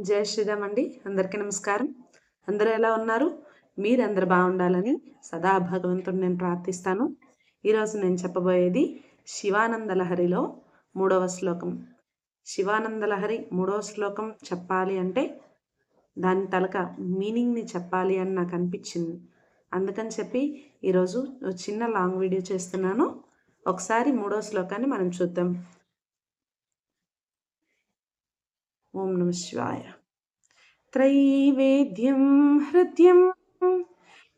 జై శ్రీరామ్ అండి. అందరికీ నమస్కారం. అందరూ ఎలా ఉన్నారు? మీరందరూ బాగుండాలని సదా భగవంతుడిని నేను ప్రార్థిస్తాను. ఈరోజు నేను చెప్పబోయేది శివానంద లహరిలో 3వ శ్లోకం. శివానంద లహరి 3వ శ్లోకం చెప్పాలి అంటే దాని తలక మీనింగ్ని చెప్పాలి అని నాకు అనిపించింది. అందుకని చెప్పి ఈరోజు చిన్న లాంగ్ వీడియో చేస్తున్నాను. ఒకసారి 3వ శ్లోకాన్ని మనం చూద్దాం. ఓం నమ శివాయ. త్రైవేద్యం హృద్యం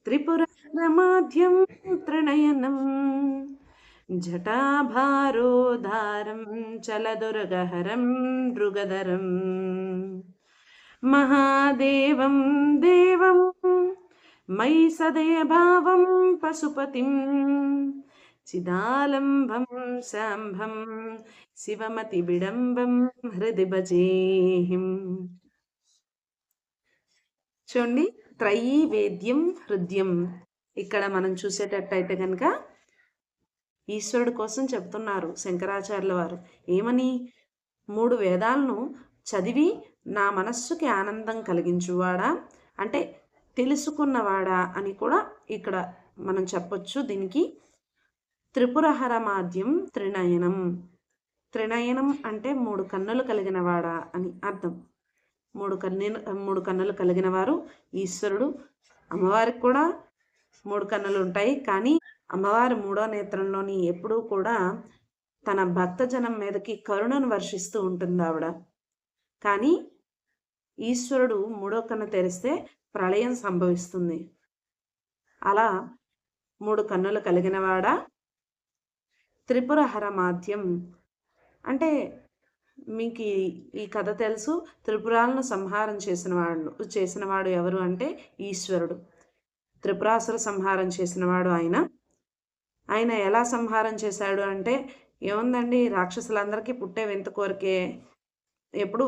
త్రిపురమాద్యం త్రినయనం జటాభారోధారం చలదుర్గహరం మృగధరం మహాదేవం దేవం మయి సదయభావం పశుపతిం చిదాలంబం శాంభం శివమతి విడంబం హృది భజేహిం. చూడండి, త్రైవేద్యం హృద్యం. ఇక్కడ మనం చూసేటట్టయితే కనుక ఈశ్వరుడు కోసం చెప్తున్నారు శంకరాచార్యుల వారు. ఏమని? 3 వేదాలను చదివి నా మనస్సుకి ఆనందం కలిగించువాడా, అంటే తెలుసుకున్నవాడా అని కూడా ఇక్కడ మనం చెప్పొచ్చు. దీనికి త్రిపురహరమాద్యం త్రినయనం. త్రినయనం అంటే 3 కన్నులు కలిగిన వాడా అని అర్థం. 3 కన్నులు కలిగిన వారు ఈశ్వరుడు. అమ్మవారికి కూడా 3 కన్నులు ఉంటాయి. కానీ అమ్మవారి 3వ నేత్రంలోని ఎప్పుడూ కూడా తన భక్తజనం మీదకి కరుణను వర్షిస్తూ ఉంటుంది ఆవిడ. కానీ ఈశ్వరుడు 3వ కన్ను తెరిస్తే ప్రళయం సంభవిస్తుంది. అలా 3 కన్నులు కలిగిన వాడా. త్రిపురహరమాద్యం అంటే మీకు ఈ కథ తెలుసు. త్రిపురాలను సంహారం చేసినవాడు ఎవరు అంటే ఈశ్వరుడు. త్రిపురాసుర సంహారం చేసినవాడు ఆయన ఎలా సంహారం చేశాడు అంటే, ఏముందండి, రాక్షసులందరికీ పుట్టే వింత కోరికే, ఎప్పుడు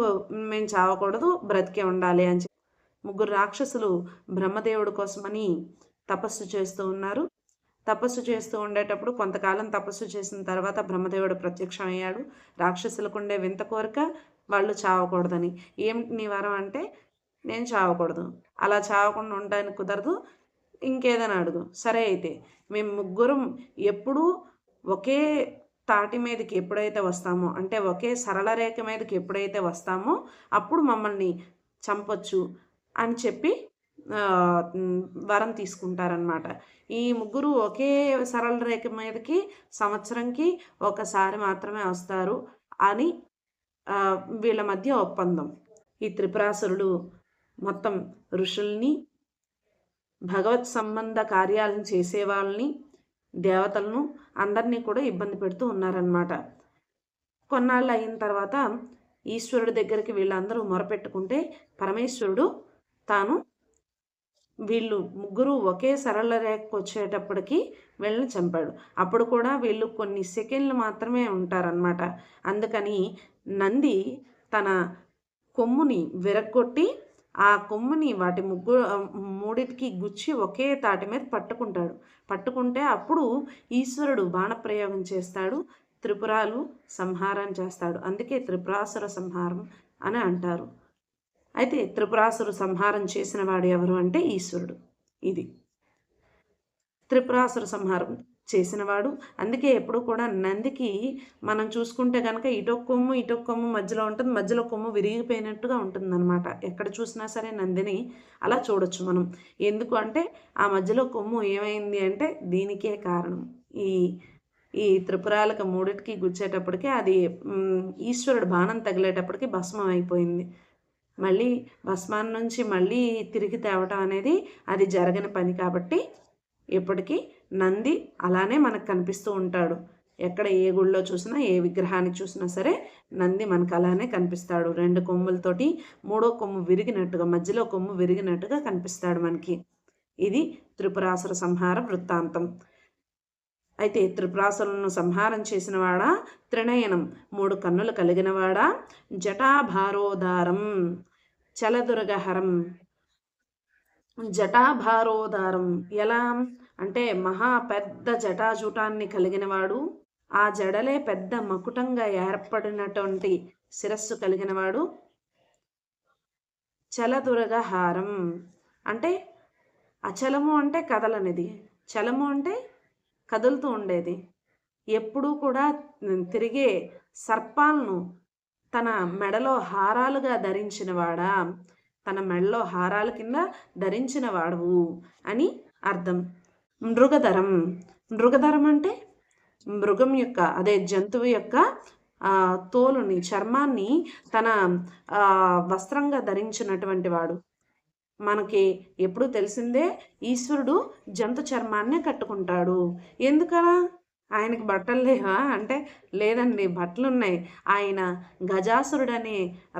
మేము చావకూడదు, బ్రతికే ఉండాలి అని 3 రాక్షసులు బ్రహ్మదేవుడి కోసమని తపస్సు చేస్తూ ఉన్నారు. తపస్సు చేస్తూ ఉండేటప్పుడు కొంతకాలం తపస్సు చేసిన తర్వాత బ్రహ్మదేవుడు ప్రత్యక్షమయ్యాడు. రాక్షసులకు ఉండే వింత కోరిక వాళ్ళు చావకూడదని. ఏమిటి నీ వరం అంటే, నేను చావకూడదు, అలా చావకుండా ఉండడానికి కుదరదు, ఇంకేదైనా అడుగు. సరే అయితే మేము 3 ఎప్పుడూ ఒకే తాటి మీదకి ఎప్పుడైతే వస్తామో, అంటే ఒకే సరళ రేఖ మీదకి ఎప్పుడైతే వస్తామో అప్పుడు మమ్మల్ని చంపొచ్చు అని చెప్పి వరం తీసుకుంటారనమాట. ఈ 3 ఒకే సరళ రేఖ మీదకి సంవత్సరంకి ఒకసారి మాత్రమే వస్తారు అని వీళ్ళ మధ్య ఒప్పందం. ఈ త్రిపురాసురుడు మొత్తం ఋషుల్ని, భగవత్ సంబంధ కార్యాలను చేసే వాళ్ళని, దేవతలను అందరినీ కూడా ఇబ్బంది పెడుతూ ఉన్నారన్నమాట. కొన్నాళ్ళు అయిన తర్వాత ఈశ్వరుడి దగ్గరికి వీళ్ళందరూ మొరపెట్టుకుంటే పరమేశ్వరుడు తాను వీళ్ళు 3 ఒకే సరళ రేఖకు వచ్చేటప్పటికి వీళ్ళని చంపాడు. అప్పుడు కూడా వీళ్ళు కొన్ని సెకండ్లు మాత్రమే ఉంటారనమాట. అందుకని నంది తన కొమ్ముని విరగ్గొట్టి ఆ కొమ్ముని వాటి 3టికి గుచ్చి ఒకే తాటి మీద పట్టుకుంటే అప్పుడు ఈశ్వరుడు బాణప్రయోగం చేస్తాడు, త్రిపురాలు సంహారం చేస్తాడు. అందుకే త్రిపురాసుర సంహారం అని అంటారు. అయితే త్రిపురాసుర సంహారం చేసిన వాడు ఎవరు అంటే ఈశ్వరుడు. ఇది త్రిపురాసుర సంహారం చేసినవాడు. అందుకే ఎప్పుడు కూడా నందికి మనం చూసుకుంటే కనుక ఇటొక కొమ్ము మధ్యలో ఉంటుంది, మధ్యలో కొమ్ము విరిగిపోయినట్టుగా ఉంటుందన్నమాట. ఎక్కడ చూసినా సరే నందిని అలా చూడొచ్చు మనం. ఎందుకు అంటే ఆ మధ్యలో కొమ్ము ఏమైంది అంటే దీనికే కారణం. ఈ త్రిపురాలకు 3టికి గుచ్చేటప్పటికి అది ఈశ్వరుడు బాణం తగిలేటప్పటికి భస్మం అయిపోయింది. మళ్ళీ భస్మాన్ని నుంచి మళ్ళీ తిరిగి తేవటం అనేది అది జరగని పని. కాబట్టి ఎప్పటికీ నంది అలానే మనకు కనిపిస్తూ ఉంటాడు. ఎక్కడ ఏ గుళ్ళో చూసినా, ఏ విగ్రహాన్ని చూసినా సరే నంది మనకు అలానే కనిపిస్తాడు. 2 కొమ్ములతోటి 3వ కొమ్ము విరిగినట్టుగా, మధ్యలో కొమ్ము విరిగినట్టుగా కనిపిస్తాడు మనకి. ఇది త్రిపురాసుర సంహార వృత్తాంతం. అయితే త్రిపురాసురులను సంహారం చేసినవాడా, త్రినయనం 3 కన్నులు కలిగినవాడా, జటాభారోదారం చలదుర్గహరం. జటాభారోదారం ఎలా అంటే మహా పెద్ద జటాజూటాన్ని కలిగినవాడు, ఆ జడలే పెద్ద మకుటంగా ఏర్పడినటువంటి శిరస్సు కలిగినవాడు, చలదురగహారం అంటే అచలము అంటే కదలనిది, చలము అంటే కదులుతూ ఉండేది. ఎప్పుడూ కూడా తిరిగే సర్పాలను తన మెడలో హారాలుగా ధరించినవాడా, తన మెడలో హారాల కింద ధరించినవాడువు అని అర్థం. మృగధరం, మృగధరం అంటే మృగం యొక్క అదే జంతువు యొక్క తోలుని, చర్మాన్ని తన వస్త్రంగా ధరించినటువంటి వాడు. మనకి ఎప్పుడు తెలిసిందే ఈశ్వరుడు జంతు చర్మాన్నే కట్టుకుంటాడు. ఎందుకలా? ఆయనకి బట్టలు లేవా అంటే లేదండి, బట్టలు ఉన్నాయి. ఆయన గజాసురుడనే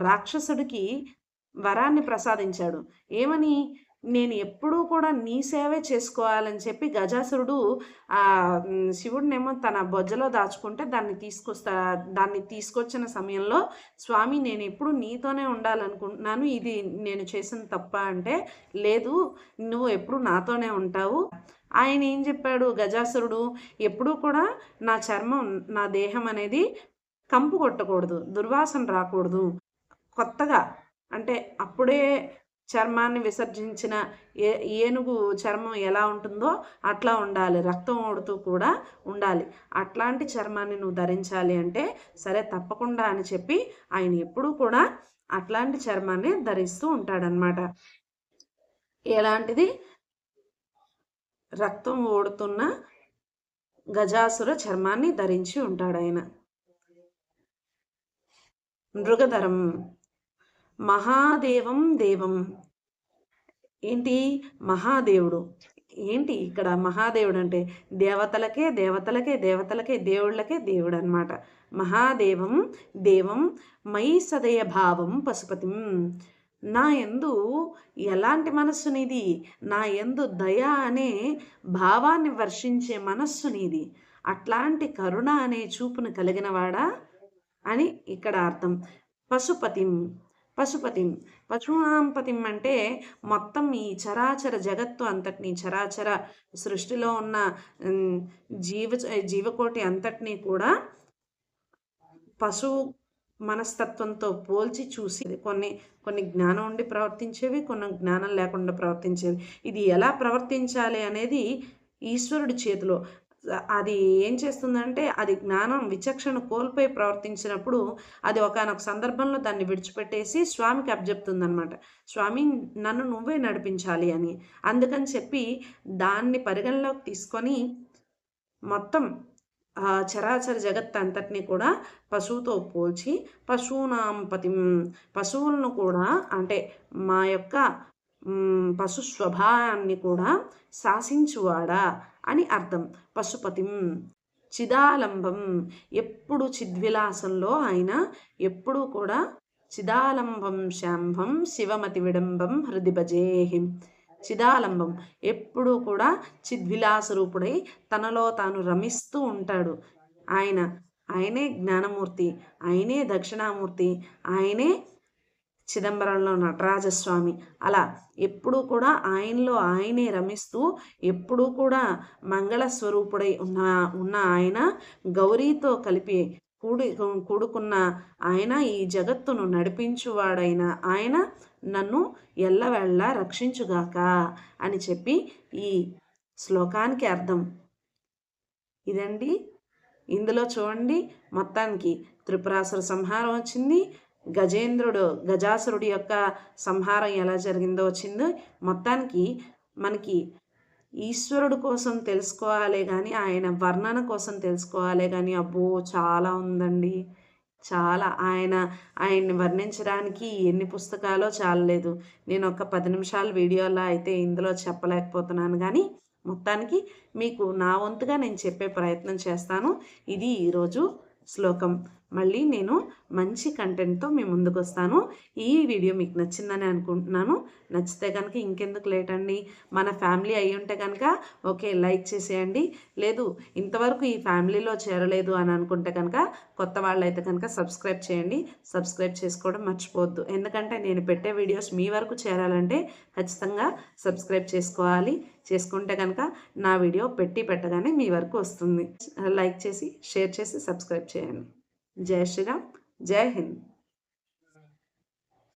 రాక్షసుడికి వరాన్ని ప్రసాదించాడు. ఏమని? నేను ఎప్పుడూ కూడా నీ సేవే చేసుకోవాలని చెప్పి గజాసురుడు శివుడినేమో తన బొజ్జలో దాచుకుంటే దాన్ని తీసుకొచ్చిన సమయంలో, స్వామి నేను ఎప్పుడు నీతోనే ఉండాలనుకుంటున్నాను, ఇది నేను చేసిన తప్ప అంటే, లేదు నువ్వు ఎప్పుడు నాతోనే ఉంటావు. ఆయన ఏం చెప్పాడు గజాసురుడు? ఎప్పుడూ కూడా నా చర్మం, నా దేహం అనేది కంపు కొట్టకూడదు, దుర్వాసన రాకూడదు. కొత్తగా అంటే అప్పుడే చర్మాన్ని విసర్జించిన ఏనుగు చర్మం ఎలా ఉంటుందో అట్లా ఉండాలి, రక్తం ఓడుతూ కూడా ఉండాలి. అట్లాంటి చర్మాన్ని నువ్వు ధరించాలి అంటే సరే తప్పకుండా అని చెప్పి ఆయన ఎప్పుడూ కూడా అట్లాంటి చర్మాన్ని ధరిస్తూ ఉంటాడనమాట. ఎలాంటిది? రక్తం ఓడుతున్న గజాసుర చర్మాన్ని ధరించి ఉంటాడు ఆయన. మృగధరం, మహాదేవం దేవం. ఏంటి? మహాదేవుడు. ఏంటి ఇక్కడ మహాదేవుడు అంటే? దేవతలకే దేవతలకే దేవతలకే దేవుళ్ళకే దేవుడు అనమాట. మహాదేవం దేవం మయి సదయ భావం పశుపతిం. నా యందు ఎలాంటి మనస్సు నీది? నా యందు దయ అనే భావాన్ని వర్షించే మనస్సు నీది. అట్లాంటి కరుణ అనే చూపును కలిగినవాడా అని ఇక్కడ అర్థం. పశుపతిం, పశుపతిం, పశూనాంపతిం అంటే మొత్తం ఈ చరాచర జగత్తు అంతటినీ, చరాచర సృష్టిలో ఉన్న జీవకోటి అంతటినీ కూడా పశువు మనస్తత్వంతో పోల్చి చూసి కొన్ని జ్ఞానం ఉండి ప్రవర్తించేవి, కొన్ని జ్ఞానం లేకుండా ప్రవర్తించేవి. ఇది ఎలా ప్రవర్తించాలి అనేది ఈశ్వరుడి చేతిలో. అది ఏం చేస్తుందంటే, అది జ్ఞానం విచక్షణ కోల్పోయి ప్రవర్తించినప్పుడు అది ఒకానొక సందర్భంలో దాన్ని విడిచిపెట్టేసి స్వామికి అప్పచెప్తుందనమాట. స్వామి నన్ను నువ్వే నడిపించాలి అని. అందుకని చెప్పి దాన్ని పరిగణలోకి తీసుకొని మొత్తం చరాచర జగత్ అంతటినీ కూడా పశువుతో పోల్చి పశూనాంపతిం, పశువులను కూడా అంటే మా యొక్క పశు స్వభావాన్ని కూడా శాసించువాడా అని అర్థం. పశుపతిం, చిదాలంబం, ఎప్పుడు చిద్విలాసంలో ఆయన ఎప్పుడూ కూడా చిదాలంబం శాంభం శివమతి విడంబం హృది భజేహిం. చిదాలంబం ఎప్పుడూ కూడా చిద్విలాసరూపుడై తనలో తాను రమిస్తూ ఉంటాడు. ఆయనే జ్ఞానమూర్తి, ఆయనే దక్షిణామూర్తి, ఆయనే చిదంబరంలో నటరాజస్వామి. అలా ఎప్పుడూ కూడా ఆయనలో ఆయనే రమిస్తూ ఎప్పుడూ కూడా మంగళస్వరూపుడై ఉన్న ఆయన, గౌరీతో కలిపి కూడుకున్న ఆయన, ఈ జగత్తును నడిపించువాడైన ఆయన నన్ను ఎల్లవేళలా రక్షించుగాక అని చెప్పి ఈ శ్లోకానికి అర్థం ఇదండి. ఇందులో చూడండి, మొత్తానికి త్రిపురాసుర సంహారం వచ్చింది, గజాసురుడి యొక్క సంహారం ఎలా జరిగిందో వచ్చిందో. మొత్తానికి మనకి ఈశ్వరుడు కోసం తెలుసుకోవాలే కానీ, ఆయన వర్ణన కోసం తెలుసుకోవాలే కానీ అబ్బో చాలా ఉందండి, చాలా. ఆయన్ని వర్ణించడానికి ఎన్ని పుస్తకాలో చాలలేదు. నేను ఒక 10 నిమిషాల వీడియోలా అయితే ఇందులో చెప్పలేకపోతున్నాను, కానీ మొత్తానికి మీకు నా వంతుగా నేను చెప్పే ప్రయత్నం చేస్తాను. ఇది ఈరోజు శ్లోకం. మళ్ళీ నేను మంచి కంటెంట్తో మీ ముందుకు వస్తాను. ఈ వీడియో మీకు నచ్చిందని అనుకుంటున్నాను. నచ్చితే కనుక ఇంకెందుకు లేట్ అండి, మన ఫ్యామిలీ అయ్యి ఉంటే కనుక ఓకే లైక్ చేసేయండి. లేదు ఇంతవరకు ఈ ఫ్యామిలీలో చేరలేదు అని అనుకుంటే కనుక కొత్త వాళ్ళైతే కనుక సబ్స్క్రైబ్ చేయండి. సబ్స్క్రైబ్ చేసుకోవడం మర్చిపోవద్దు. ఎందుకంటే నేను పెట్టే వీడియోస్ మీ వరకు చేరాలంటే ఖచ్చితంగా సబ్స్క్రైబ్ చేసుకోవాలి. చేసుకుంటే కనుక నా వీడియో పెట్టగానే మీ వరకు వస్తుంది. లైక్ చేసి షేర్ చేసి సబ్స్క్రైబ్ చేయండి. జై శ్రీరామ్, జై హింద్.